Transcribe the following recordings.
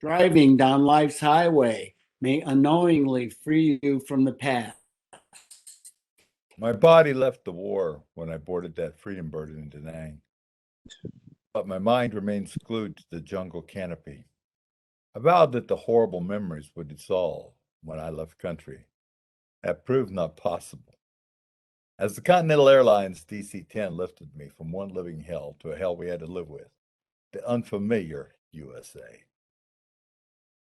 Driving down life's highway may unknowingly free you from the past. My body left the war when I boarded that freedom bird in Da Nang, but my mind remains glued to the jungle canopy. I vowed that the horrible memories would dissolve when I left country. That proved not possible. As the Continental Airlines DC-10 lifted me from one living hell to a hell we had to live with, the unfamiliar USA.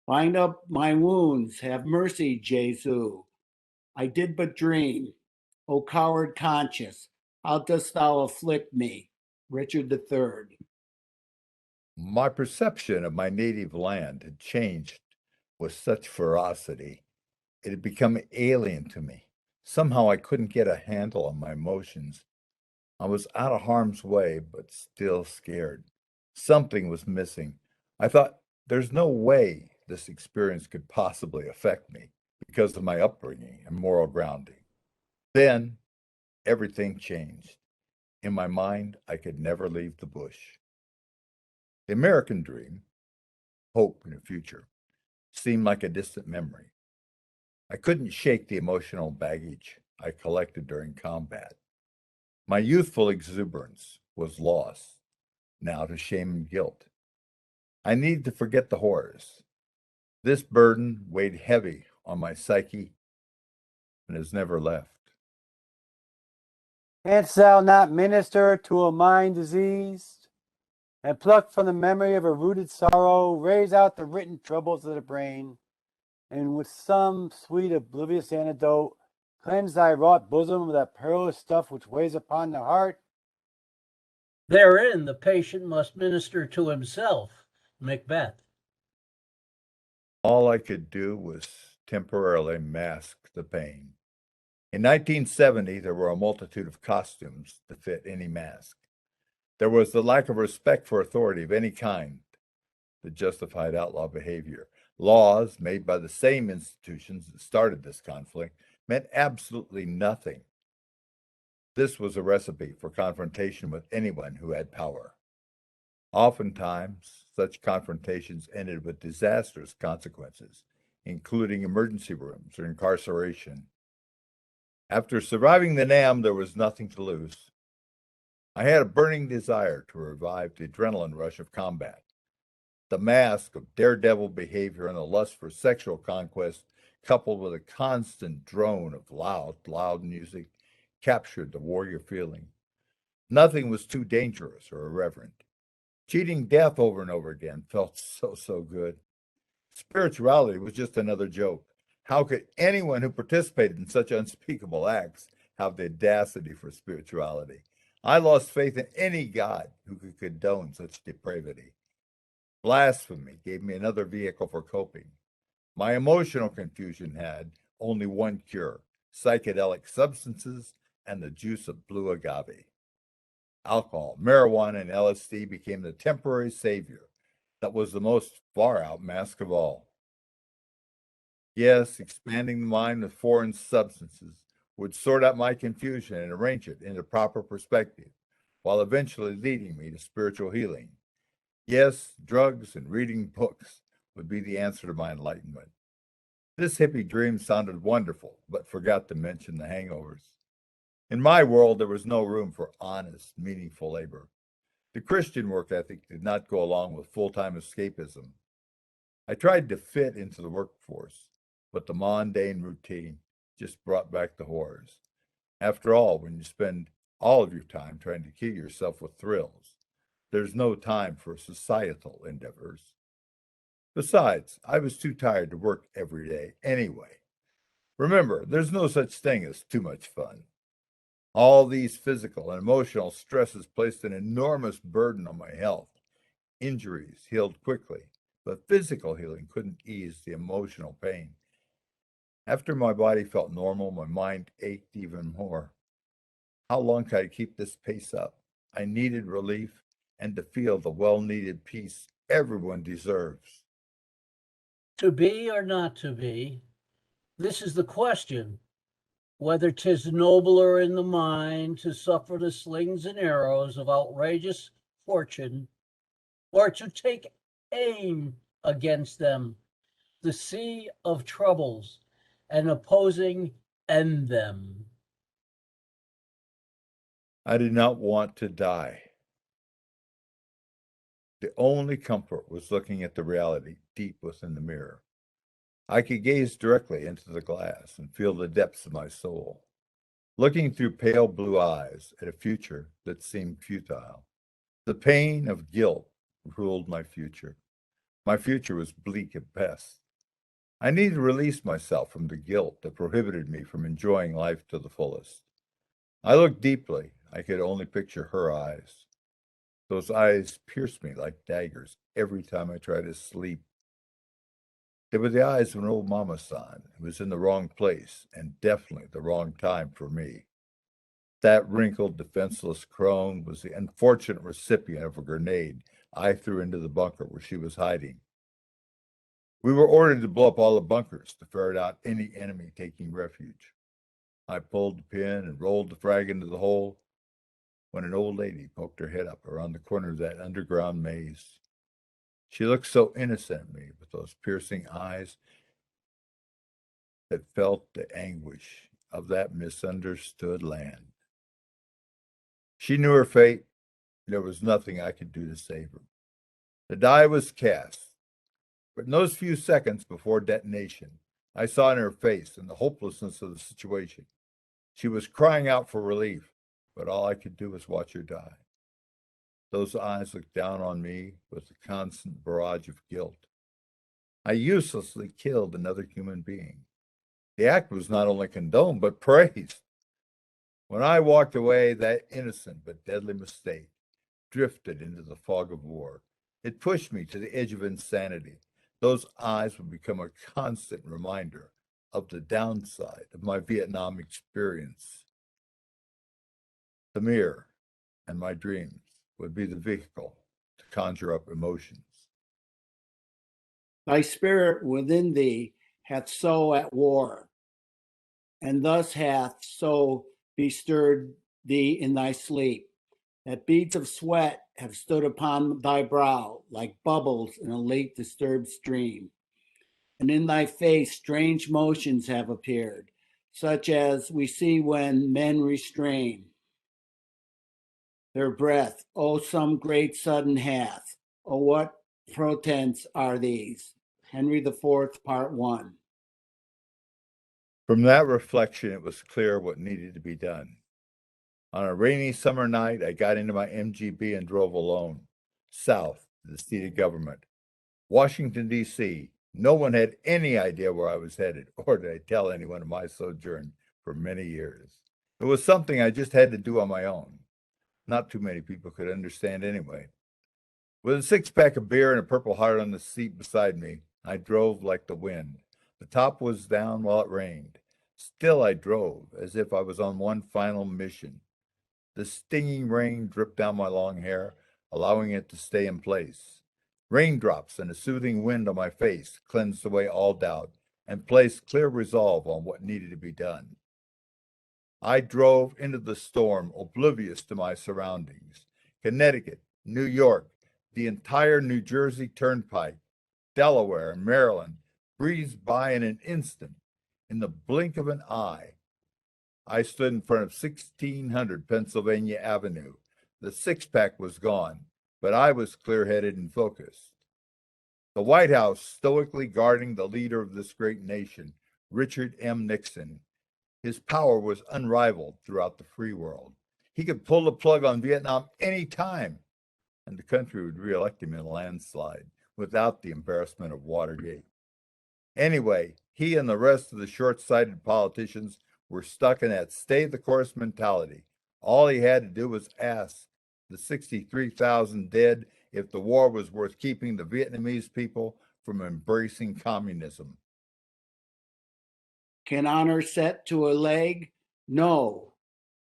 Bind up my wounds, have mercy, Jesu. I did but dream. O coward conscience, how dost thou afflict me? Richard III. My perception of my native land had changed with such ferocity. It had become alien to me. Somehow I couldn't get a handle on my emotions. I was out of harm's way, but still scared. Something was missing. I thought, there's no way this experience could possibly affect me because of my upbringing and moral grounding. Then everything changed. In my mind, I could never leave the bush. The American dream, hope in the future, seemed like a distant memory. I couldn't shake the emotional baggage I collected during combat. My youthful exuberance was lost, now to shame and guilt. I needed to forget the horrors. This burden weighed heavy on my psyche and has never left. Canst thou not minister to a mind diseased, and pluck from the memory of a rooted sorrow, raise out the written troubles of the brain, and with some sweet oblivious antidote, cleanse thy wrought bosom of that perilous stuff which weighs upon the heart? Therein the patient must minister to himself. Macbeth. All I could do was temporarily mask the pain. In 1970, there were a multitude of costumes to fit any mask. There was the lack of respect for authority of any kind that justified outlaw behavior. Laws made by the same institutions that started this conflict meant absolutely nothing. This was a recipe for confrontation with anyone who had power. Oftentimes, such confrontations ended with disastrous consequences, including emergency rooms or incarceration. After surviving the NAM, there was nothing to lose. I had a burning desire to revive the adrenaline rush of combat. The mask of daredevil behavior and the lust for sexual conquest, coupled with a constant drone of loud music, captured the warrior feeling. Nothing was too dangerous or irreverent. Cheating death over and over again felt so good. Spirituality was just another joke. How could anyone who participated in such unspeakable acts have the audacity for spirituality? I lost faith in any god who could condone such depravity. Blasphemy gave me another vehicle for coping. My emotional confusion had only one cure: psychedelic substances and the juice of blue agave. Alcohol, marijuana, and LSD became the temporary savior that was the most far out mask of all. Yes, expanding the mind with foreign substances would sort out my confusion and arrange it into proper perspective, while eventually leading me to spiritual healing. Yes, drugs and reading books would be the answer to my enlightenment. This hippie dream sounded wonderful, but forgot to mention the hangovers. In my world, there was no room for honest, meaningful labor. The Christian work ethic did not go along with full-time escapism. I tried to fit into the workforce, but the mundane routine just brought back the horrors. After all, when you spend all of your time trying to kill yourself with thrills, there's no time for societal endeavors. Besides, I was too tired to work every day anyway. Remember, there's no such thing as too much fun. All these physical and emotional stresses placed an enormous burden on my health. Injuries healed quickly, but physical healing couldn't ease the emotional pain. After my body felt normal, my mind ached even more. How long could I keep this pace up? I needed relief and to feel the well-needed peace everyone deserves. To be or not to be? This is the question. Whether 'tis nobler in the mind to suffer the slings and arrows of outrageous fortune, or to take aim against them, the sea of troubles, and opposing end them. I did not want to die. The only comfort was looking at the reality deep within the mirror. I could gaze directly into the glass and feel the depths of my soul, looking through pale blue eyes at a future that seemed futile. The pain of guilt ruled my future. My future was bleak at best. I needed to release myself from the guilt that prohibited me from enjoying life to the fullest. I looked deeply. I could only picture her eyes. Those eyes pierced me like daggers every time I tried to sleep. They were the eyes of an old mama-san who was in the wrong place and definitely the wrong time for me. That wrinkled, defenseless crone was the unfortunate recipient of a grenade I threw into the bunker where she was hiding. We were ordered to blow up all the bunkers to ferret out any enemy taking refuge. I pulled the pin and rolled the frag into the hole when an old lady poked her head up around the corner of that underground maze. She looked so innocent at me with those piercing eyes that felt the anguish of that misunderstood land. She knew her fate. There was nothing I could do to save her. The die was cast, but in those few seconds before detonation, I saw in her face and the hopelessness of the situation. She was crying out for relief, but all I could do was watch her die. Those eyes looked down on me with a constant barrage of guilt. I uselessly killed another human being. The act was not only condoned, but praised. When I walked away, that innocent but deadly mistake drifted into the fog of war. It pushed me to the edge of insanity. Those eyes would become a constant reminder of the downside of my Vietnam experience. The mirror and my dreams would be the vehicle to conjure up emotions. Thy spirit within thee hath so at war, and thus hath so bestirred thee in thy sleep, that beads of sweat have stood upon thy brow like bubbles in a late disturbed stream. And in thy face strange motions have appeared, such as we see when men restrain their breath. Oh, some great sudden hath. Oh, what portents are these? Henry IV, Part 1. From that reflection, it was clear what needed to be done. On a rainy summer night, I got into my MGB and drove alone, south to the seat of government, Washington, D.C. No one had any idea where I was headed, or did I tell anyone of my sojourn for many years. It was something I just had to do on my own. Not too many people could understand anyway. With a six-pack of beer and a Purple Heart on the seat beside me, I drove like the wind. The top was down while it rained. Still I drove as if I was on one final mission. The stinging rain dripped down my long hair, allowing it to stay in place. Raindrops and a soothing wind on my face cleansed away all doubt and placed clear resolve on what needed to be done. I drove into the storm, oblivious to my surroundings. Connecticut, New York, the entire New Jersey Turnpike, Delaware, and Maryland breezed by in an instant. In the blink of an eye, I stood in front of 1600 Pennsylvania Avenue. The six-pack was gone, but I was clear-headed and focused. The White House stoically guarding the leader of this great nation, Richard M. Nixon. His power was unrivaled throughout the free world. He could pull the plug on Vietnam any time, and the country would reelect him in a landslide without the embarrassment of Watergate. Anyway, he and the rest of the short-sighted politicians were stuck in that stay-the-course mentality. All he had to do was ask the 63,000 dead if the war was worth keeping the Vietnamese people from embracing communism. Can honor set to a leg? No.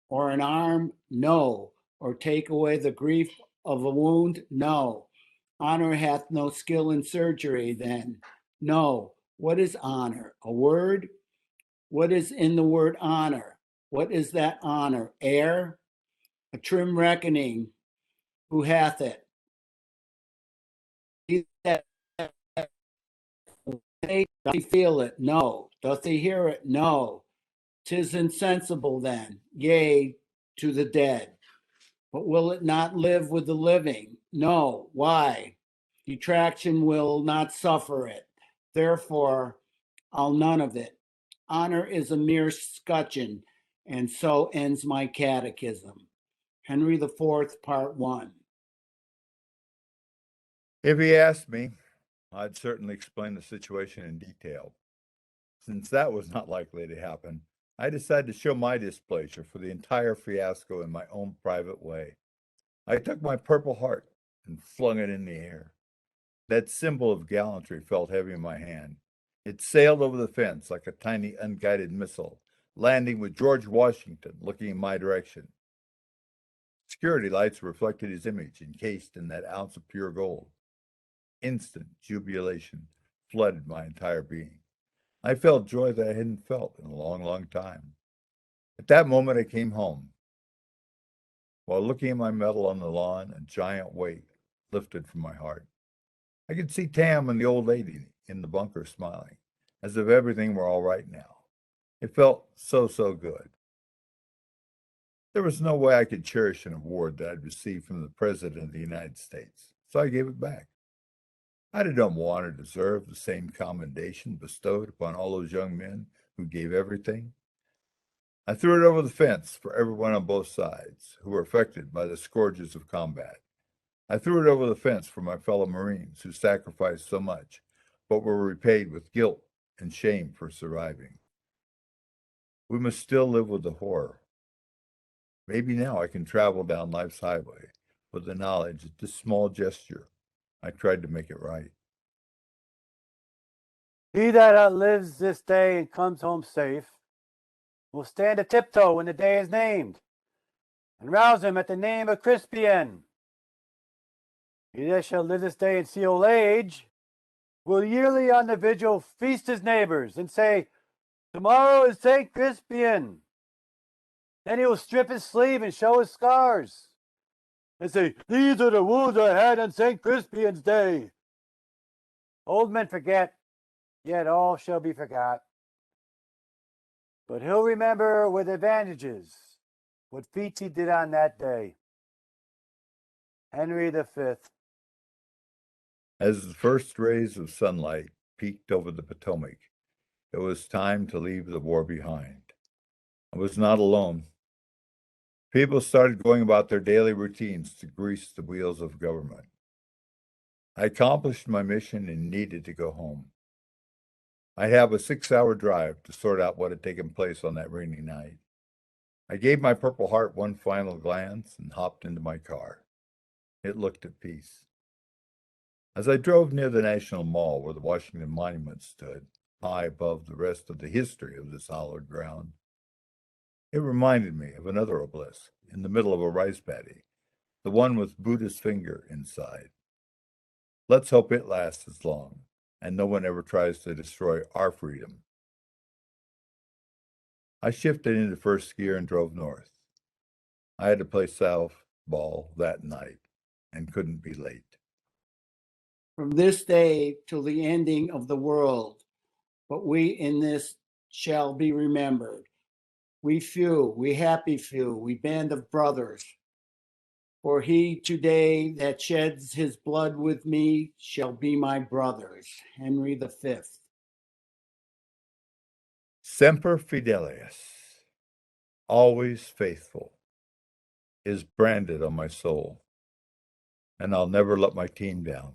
Or an arm? No. Or take away the grief of a wound? No. Honor hath no skill in surgery, then. No. What is honor? A word? What is in the word honor? What is that honor? Air? A trim reckoning. Who hath it? He that Doth he feel it? No. Doth he hear it? No. 'Tis insensible then, yea, to the dead. But will it not live with the living? No. Why? Detraction will not suffer it. Therefore, I'll none of it. Honor is a mere scutcheon, and so ends my catechism. Henry IV, Part 1. If he asked me, I'd certainly explain the situation in detail. Since that was not likely to happen, I decided to show my displeasure for the entire fiasco in my own private way. I took my Purple Heart and flung it in the air. That symbol of gallantry felt heavy in my hand. It sailed over the fence like a tiny unguided missile, landing with George Washington looking in my direction. Security lights reflected his image encased in that ounce of pure gold. Instant jubilation flooded my entire being. I felt joy that I hadn't felt in a long, long time. At that moment, I came home. While looking at my medal on the lawn, a giant weight lifted from my heart. I could see Tam and the old lady in the bunker smiling, as if everything were all right now. It felt so, so good. There was no way I could cherish an award that I'd received from the President of the United States, so I gave it back. I did not want or deserve the same commendation bestowed upon all those young men who gave everything. I threw it over the fence for everyone on both sides who were affected by the scourges of combat. I threw it over the fence for my fellow Marines who sacrificed so much, but were repaid with guilt and shame for surviving. We must still live with the horror. Maybe now I can travel down life's highway with the knowledge that this small gesture, I tried to make it right. He that outlives this day and comes home safe will stand a tiptoe when the day is named, and rouse him at the name of Crispian. He that shall live this day and see old age will yearly on the vigil feast his neighbors and say, "Tomorrow is St. Crispian." Then he will strip his sleeve and show his scars and say, "These are the wounds I had on St. Crispian's day." Old men forget, yet all shall be forgot. But he'll remember with advantages what feats he did on that day. Henry V. As the first rays of sunlight peeked over the Potomac, it was time to leave the war behind. I was not alone. People started going about their daily routines to grease the wheels of government. I accomplished my mission and needed to go home. I'd have a 6-hour drive to sort out what had taken place on that rainy night. I gave my Purple Heart one final glance and hopped into my car. It looked at peace. As I drove near the National Mall where the Washington Monument stood, high above the rest of the history of this hallowed ground, it reminded me of another obelisk in the middle of a rice paddy, the one with Buddha's finger inside. Let's hope it lasts as long, and no one ever tries to destroy our freedom. I shifted into first gear and drove north. I had to play softball that night and couldn't be late. From this day till the ending of the world, but we in this shall be remembered. We few, we happy few, we band of brothers. For he today that sheds his blood with me shall be my brothers. Henry V. Semper Fidelis, always faithful, is branded on my soul, and I'll never let my team down.